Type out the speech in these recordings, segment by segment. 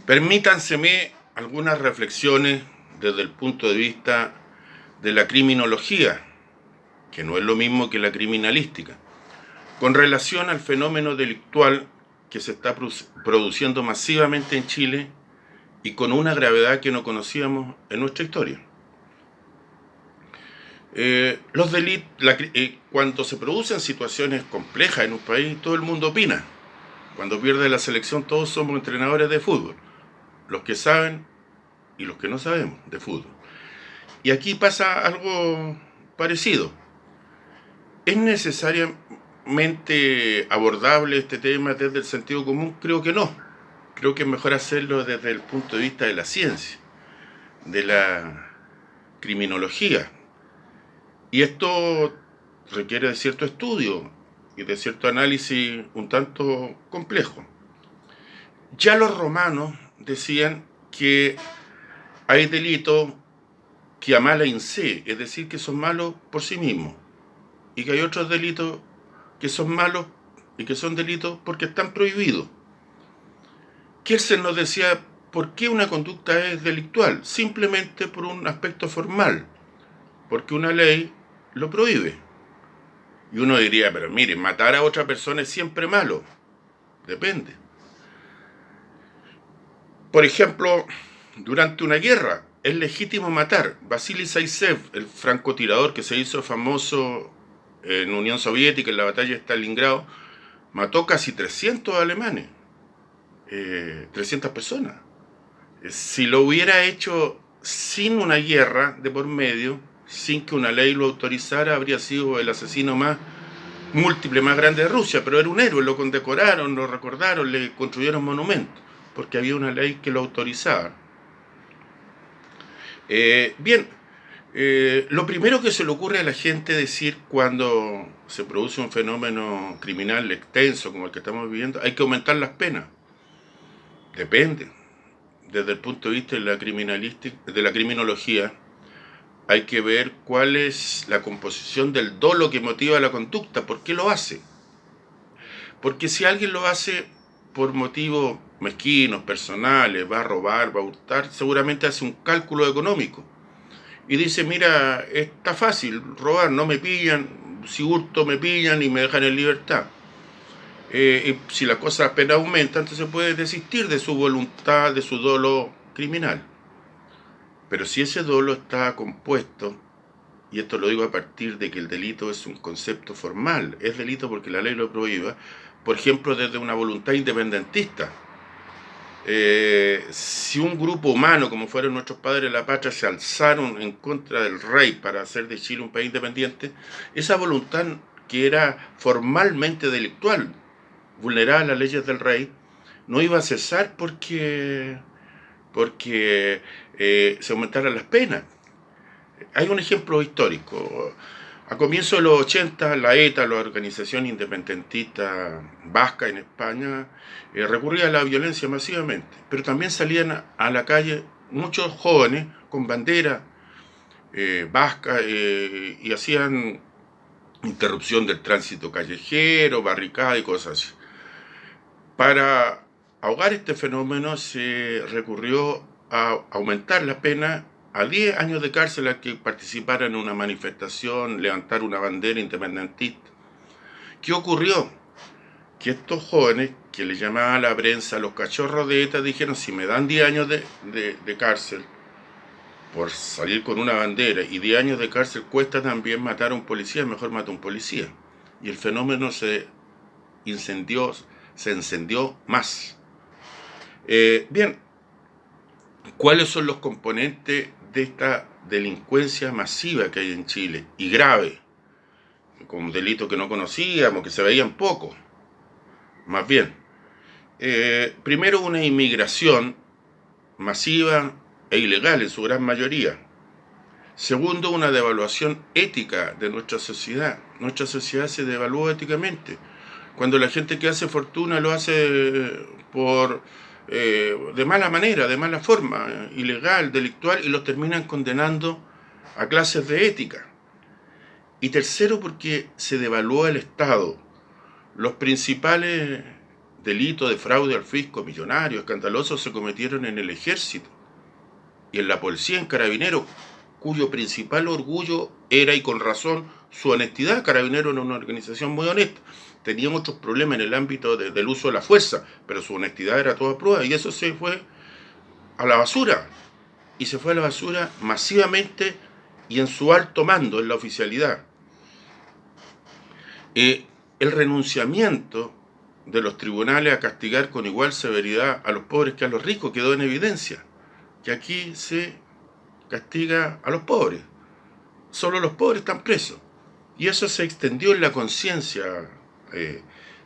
Permítanseme algunas reflexiones desde el punto de vista de la criminología, que no es lo mismo que la criminalística, con relación al fenómeno delictual que se está produciendo masivamente en Chile y con una gravedad que no conocíamos en nuestra historia. Los delitos, cuando se producen situaciones complejas en un país, todo el mundo opina. Cuando pierde la selección, todos somos entrenadores de fútbol, los que saben y los que no sabemos de fútbol. Y aquí pasa algo parecido. ¿Es necesariamente abordable este tema desde el sentido común? Creo que no. Creo que es mejor hacerlo desde el punto de vista de la ciencia, de la criminología. Y esto requiere de cierto estudio y de cierto análisis un tanto complejo. Ya los romanos decían que hay delitos que a mala in se, es decir, que son malos por sí mismos, y que hay otros delitos que son malos y que son delitos porque están prohibidos. Kelsen nos decía por qué una conducta es delictual, simplemente por un aspecto formal, porque una ley lo prohíbe. Y uno diría, pero mire, matar a otra persona es siempre malo. Depende. Por ejemplo, durante una guerra es legítimo matar. Vasily Zaisev, el francotirador que se hizo famoso en Unión Soviética en la batalla de Stalingrado, mató casi 300 alemanes, 300 personas. Si lo hubiera hecho sin una guerra de por medio, sin que una ley lo autorizara, habría sido el asesino más múltiple, más grande de Rusia, pero era un héroe, lo condecoraron, lo recordaron, le construyeron monumentos, porque había una ley que lo autorizaba. Lo primero que se le ocurre a la gente decir cuando se produce un fenómeno criminal extenso como el que estamos viviendo, hay que aumentar las penas. Depende. Desde el punto de vista de la criminología, hay que ver cuál es la composición del dolo que motiva la conducta, por qué lo hace. Porque si alguien lo hace por motivos mezquinos, personales, va a robar, va a hurtar, seguramente hace un cálculo económico. Y dice, mira, está fácil robar, no me pillan, si hurto me pillan y me dejan en libertad. Y si las cosas apenas aumentan, entonces puede desistir de su voluntad, de su dolo criminal. Pero si ese dolo está compuesto, y esto lo digo a partir de que el delito es un concepto formal, es delito porque la ley lo prohíba, por ejemplo, desde una voluntad independentista. Si un grupo humano, como fueron nuestros padres de la patria, se alzaron en contra del rey para hacer de Chile un país independiente, esa voluntad que era formalmente delictual, vulneraba las leyes del rey, no iba a cesar porque se aumentaran las penas. Hay un ejemplo histórico. A comienzos de los 80, la ETA, la organización independentista vasca en España, recurría a la violencia masivamente, pero también salían a la calle muchos jóvenes con bandera vasca y hacían interrupción del tránsito callejero, barricada y cosas así. Para ahogar este fenómeno se recurrió a aumentar la pena a 10 años de cárcel a que participaran en una manifestación, levantar una bandera independentista. ¿Qué ocurrió? Que estos jóvenes, que le llamaban a la prensa los cachorros de ETA, dijeron, si me dan 10 años de cárcel por salir con una bandera y 10 años de cárcel cuesta también matar a un policía, mejor mata a un policía. Y el fenómeno se encendió más. Bien, ¿cuáles son los componentes de esta delincuencia masiva que hay en Chile? Y grave, con delitos que no conocíamos, que se veían poco. Más bien, primero una inmigración masiva e ilegal en su gran mayoría. Segundo, una devaluación ética de nuestra sociedad. Nuestra sociedad se devalúa éticamente. Cuando la gente que hace fortuna lo hace de mala manera, de mala forma, ilegal, delictual, y los terminan condenando a clases de ética. Y tercero, porque se devalúa el Estado. Los principales delitos de fraude al fisco millonario, escandalosos, se cometieron en el ejército y en la policía, en Carabineros, cuyo principal orgullo era, y con razón, su honestidad. Carabineros era una organización muy honesta. Tenían otros problemas en el ámbito del uso de la fuerza, pero su honestidad era toda prueba, y eso se fue a la basura. Y se fue a la basura masivamente y en su alto mando, en la oficialidad. El renunciamiento de los tribunales a castigar con igual severidad a los pobres que a los ricos quedó en evidencia. Que aquí se castiga a los pobres. Solo los pobres están presos. Y eso se extendió en la conciencia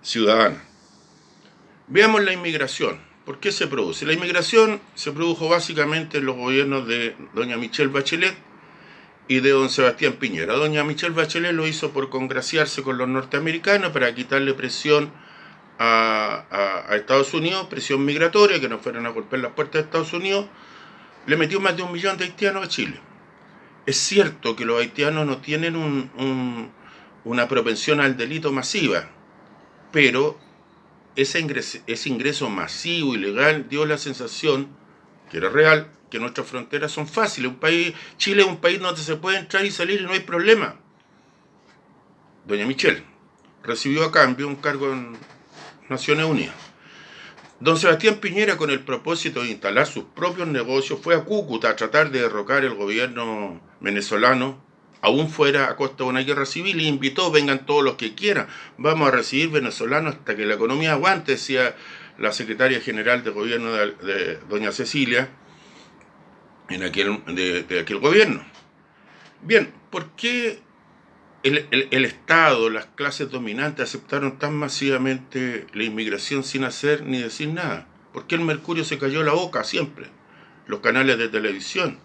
ciudadana. Veamos la inmigración. ¿Por qué se produce? La inmigración se produjo básicamente en los gobiernos de doña Michelle Bachelet y de don Sebastián Piñera. Doña Michelle Bachelet lo hizo por congraciarse con los norteamericanos para quitarle presión a Estados Unidos, presión migratoria, que nos fueran a golpear las puertas de Estados Unidos. Le metió más de 1 millón de haitianos a Chile. Es cierto que los haitianos no tienen una propensión al delito masiva, pero ese ingreso masivo, ilegal, dio la sensación, que era real, que nuestras fronteras son fáciles. Chile es un país donde se puede entrar y salir y no hay problema. Doña Michelle recibió a cambio un cargo en Naciones Unidas. Don Sebastián Piñera, con el propósito de instalar sus propios negocios, fue a Cúcuta a tratar de derrocar el gobierno venezolano, aún fuera a costa de una guerra civil, y invitó: vengan todos los que quieran, vamos a recibir venezolanos hasta que la economía aguante, decía la secretaria general de gobierno de doña Cecilia de aquel gobierno. Bien, ¿por qué el Estado, las clases dominantes aceptaron tan masivamente la inmigración sin hacer ni decir nada? ¿Por qué el Mercurio se cayó la boca siempre? Los canales de televisión.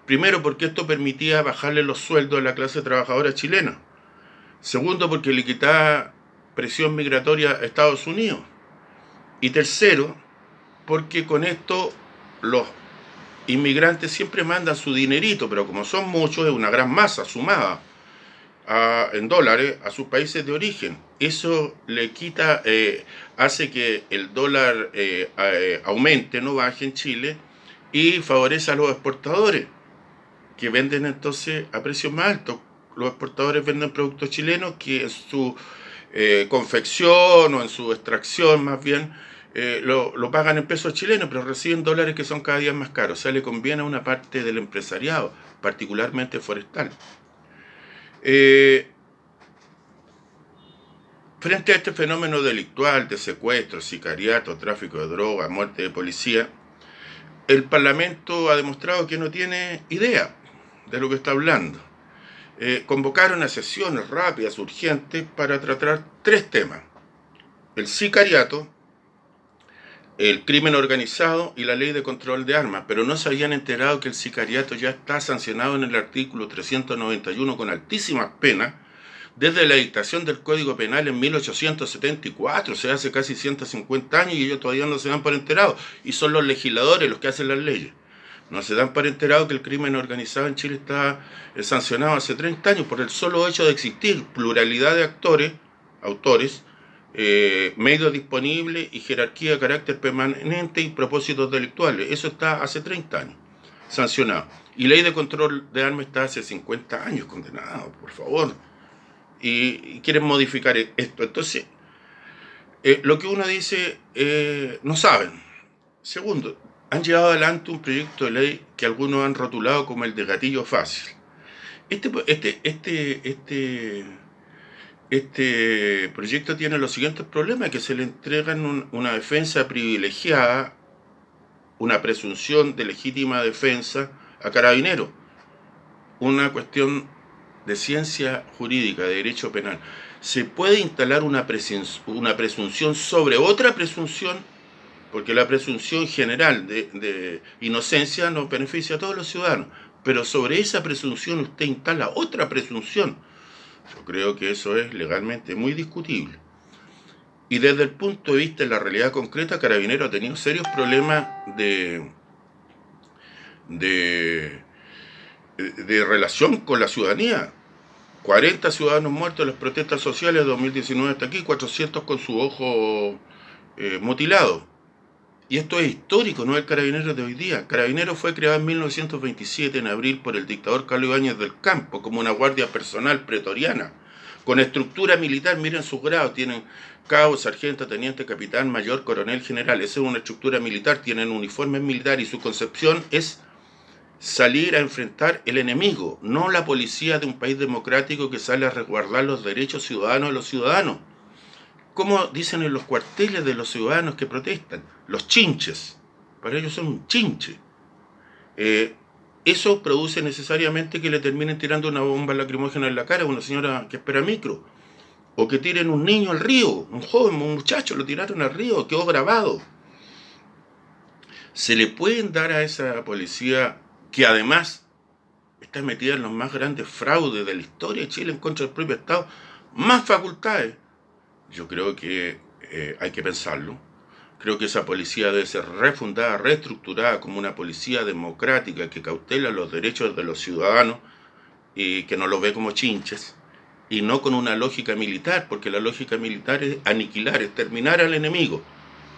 Primero, porque esto permitía bajarle los sueldos a la clase trabajadora chilena. Segundo, porque le quitaba presión migratoria a Estados Unidos. Y tercero, porque con esto los inmigrantes siempre mandan su dinerito, pero como son muchos, es una gran masa sumada en dólares a sus países de origen. Eso le quita, hace que el dólar aumente, no baje en Chile, y favorece a los exportadores, que venden entonces a precios más altos. Los exportadores venden productos chilenos que en su confección o en su extracción más bien lo pagan en pesos chilenos, pero reciben dólares que son cada día más caros. O sea, le conviene a una parte del empresariado, particularmente forestal. Frente a este fenómeno delictual de secuestro, sicariato, tráfico de drogas, muerte de policía, el Parlamento ha demostrado que no tiene idea de lo que está hablando. Convocaron a sesiones rápidas, urgentes, para tratar 3 temas: el sicariato, el crimen organizado y la ley de control de armas, pero no se habían enterado que el sicariato ya está sancionado en el artículo 391 con altísimas penas desde la dictación del Código Penal en 1874, o sea, hace casi 150 años, y ellos todavía no se dan por enterados, y son los legisladores los que hacen las leyes. No se dan por enterados que el crimen organizado en Chile está sancionado hace 30 años por el solo hecho de existir pluralidad de autores, medios disponibles y jerarquía de carácter permanente y propósitos delictuales. Eso está hace 30 años sancionado. Y ley de control de armas está hace 50 años condenado, por favor. Y quieren modificar esto. Entonces, lo que uno dice, no saben. Segundo, han llevado adelante un proyecto de ley que algunos han rotulado como el de gatillo fácil. Este proyecto tiene los siguientes problemas: que se le entregan una defensa privilegiada, una presunción de legítima defensa a Carabineros, una cuestión de ciencia jurídica, de derecho penal. ¿Se puede instalar una presunción sobre otra presunción? Porque la presunción general de inocencia nos beneficia a todos los ciudadanos, pero sobre esa presunción usted instala otra presunción. Yo creo que eso es legalmente muy discutible. Y desde el punto de vista de la realidad concreta, Carabineros ha tenido serios problemas de relación con la ciudadanía. 40 ciudadanos muertos en las protestas sociales de 2019 hasta aquí, 400 con su ojo mutilados. Y esto es histórico, no es el Carabinero de hoy día. Carabinero fue creado en 1927, en abril, por el dictador Carlos Ibáñez del Campo, como una guardia personal pretoriana, con estructura militar. Miren sus grados, tienen cabo, sargento, teniente, capitán, mayor, coronel, general. Esa es una estructura militar, tienen uniformes militares y su concepción es salir a enfrentar el enemigo, no la policía de un país democrático que sale a resguardar los derechos ciudadanos de los ciudadanos. Como dicen en los cuarteles de los ciudadanos que protestan, los chinches. Para ellos son un chinche. Eso produce necesariamente que le terminen tirando una bomba lacrimógena en la cara a una señora que espera micro. O que tiren un niño al río, un joven, un muchacho, lo tiraron al río, quedó grabado. Se le pueden dar a esa policía, que además está metida en los más grandes fraudes de la historia de Chile en contra del propio Estado, más facultades. Yo creo que hay que pensarlo. Creo que esa policía debe ser refundada, reestructurada como una policía democrática que cautela los derechos de los ciudadanos y que no los ve como chinches, y no con una lógica militar, porque la lógica militar es aniquilar, es terminar al enemigo.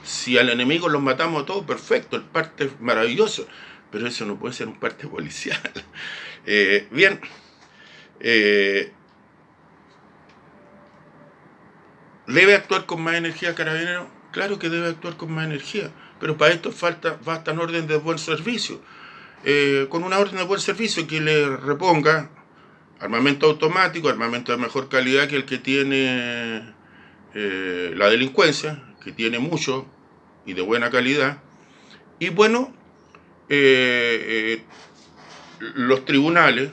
Si al enemigo los matamos a todos, perfecto, el parte es maravilloso, pero eso no puede ser un parte policial. Bien, ¿debe actuar con más energía Carabineros? Claro que debe actuar con más energía, pero para esto bastan órdenes de buen servicio. Con una orden de buen servicio que le reponga armamento automático, armamento de mejor calidad que el que tiene la delincuencia, que tiene mucho y de buena calidad. Y bueno, los tribunales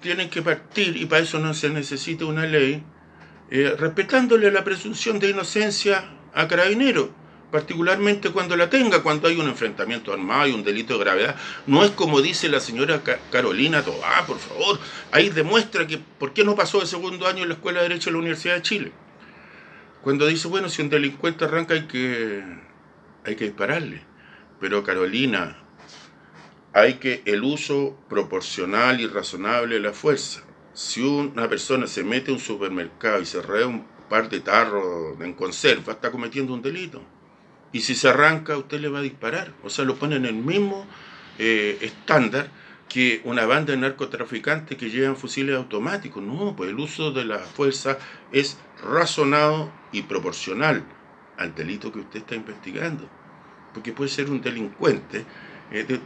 tienen que partir, y para eso no se necesita una ley, respetándole la presunción de inocencia a Carabineros, particularmente cuando la tenga, cuando hay un enfrentamiento armado y un delito de gravedad. No es como dice la señora Carolina Toá, por favor, ahí demuestra que por qué no pasó el segundo año en la Escuela de Derecho de la Universidad de Chile. Cuando dice, bueno, si un delincuente arranca hay que dispararle. Pero Carolina, hay que el uso proporcional y razonable de la fuerza. Si una persona se mete a un supermercado y se roba un par de tarros en conserva, está cometiendo un delito. Y si se arranca, usted le va a disparar. O sea, lo pone en el mismo estándar que una banda de narcotraficantes que llevan fusiles automáticos. No, pues el uso de la fuerza es razonado y proporcional al delito que usted está investigando. Porque puede ser un delincuente,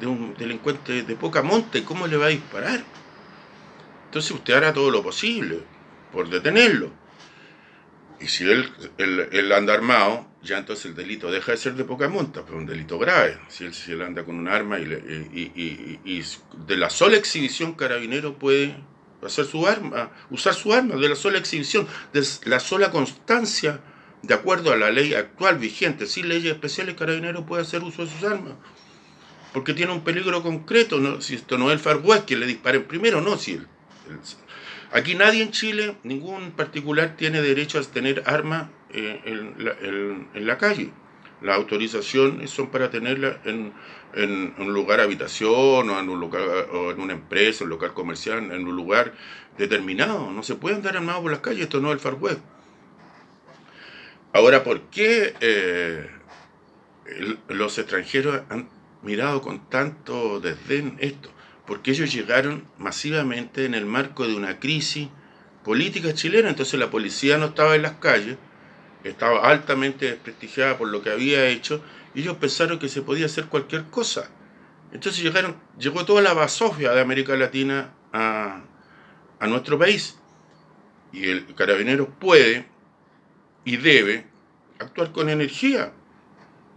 un delincuente de poca monta, ¿y cómo le va a disparar? Entonces usted hará todo lo posible por detenerlo. Y si él anda armado, ya entonces el delito deja de ser de poca monta, pero es un delito grave. Si él anda con un arma y de la sola exhibición Carabinero puede hacer su arma, usar su arma, de la sola exhibición, de la sola constancia, de acuerdo a la ley actual vigente, sin leyes especiales, Carabinero puede hacer uso de sus armas. Porque tiene un peligro concreto, ¿no? Si esto no es el Far West, que le disparen primero, no, si aquí nadie en Chile, ningún particular tiene derecho a tener armas en la calle. Las autorizaciones son para tenerla en un lugar habitación o en un lugar, o en una empresa, un local comercial, en un lugar determinado. No se puede andar armado por las calles, esto no es el Far West. Ahora, ¿por qué los extranjeros han mirado con tanto desdén esto? Porque ellos llegaron masivamente en el marco de una crisis política chilena. Entonces la policía no estaba en las calles, estaba altamente desprestigiada por lo que había hecho, y ellos pensaron que se podía hacer cualquier cosa. Entonces llegó toda la basofia de América Latina a nuestro país, y el Carabineros puede y debe actuar con energía.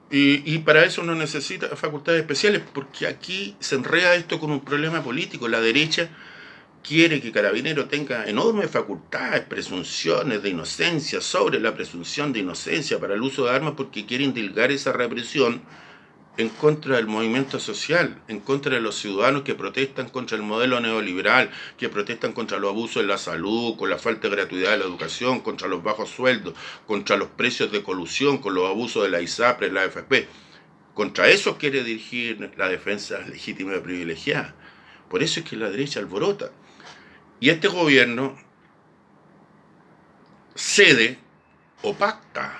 Y para eso no necesita facultades especiales, porque aquí se enreda esto con un problema político. La derecha quiere que Carabinero tenga enormes facultades, presunciones de inocencia, sobre la presunción de inocencia para el uso de armas, porque quiere indilgar esa represión en contra del movimiento social, en contra de los ciudadanos que protestan contra el modelo neoliberal, que protestan contra los abusos en la salud, con la falta de gratuidad de la educación, contra los bajos sueldos, contra los precios de colusión, con los abusos de la ISAPRE, la AFP. Contra eso quiere dirigir la defensa legítima y privilegiada. Por eso es que la derecha alborota. Y este gobierno cede o pacta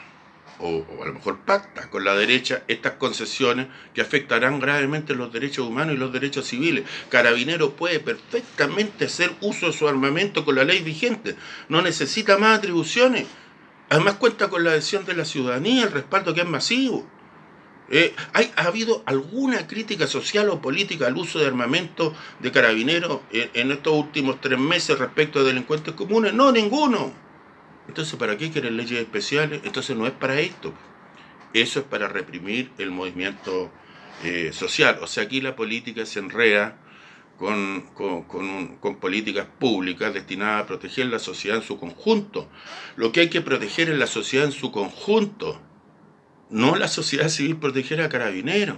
o a lo mejor pacta con la derecha estas concesiones que afectarán gravemente los derechos humanos y los derechos civiles. Carabinero puede perfectamente hacer uso de su armamento con la ley vigente, no necesita más atribuciones. Además cuenta con la adhesión de la ciudadanía, el respaldo que es masivo. ¿Ha habido alguna crítica social o política al uso de armamento de carabineros en estos últimos 3 meses respecto de delincuentes comunes? No, ninguno. Entonces, ¿para qué quieren leyes especiales? Entonces no es para esto. Eso es para reprimir el movimiento social. O sea, aquí la política se enreda con políticas públicas destinadas a proteger la sociedad en su conjunto. Lo que hay que proteger es la sociedad en su conjunto, no la sociedad civil proteger a Carabineros.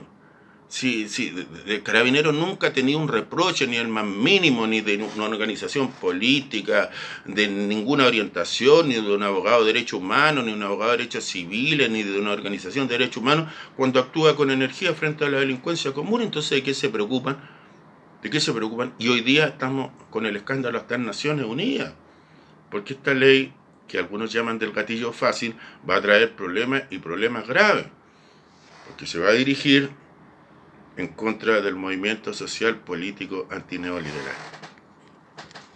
Si de Carabineros nunca ha tenido un reproche, ni el más mínimo, ni de una organización política, de ninguna orientación, ni de un abogado de derechos humanos, ni de un abogado de derechos civiles, ni de una organización de derechos humanos, cuando actúa con energía frente a la delincuencia común. Entonces, ¿de qué se preocupan? ¿De qué se preocupan? Y hoy día estamos con el escándalo hasta en Naciones Unidas, porque esta ley, que algunos llaman del gatillo fácil, va a traer problemas y problemas graves, porque se va a dirigir en contra del movimiento social político antineoliberal.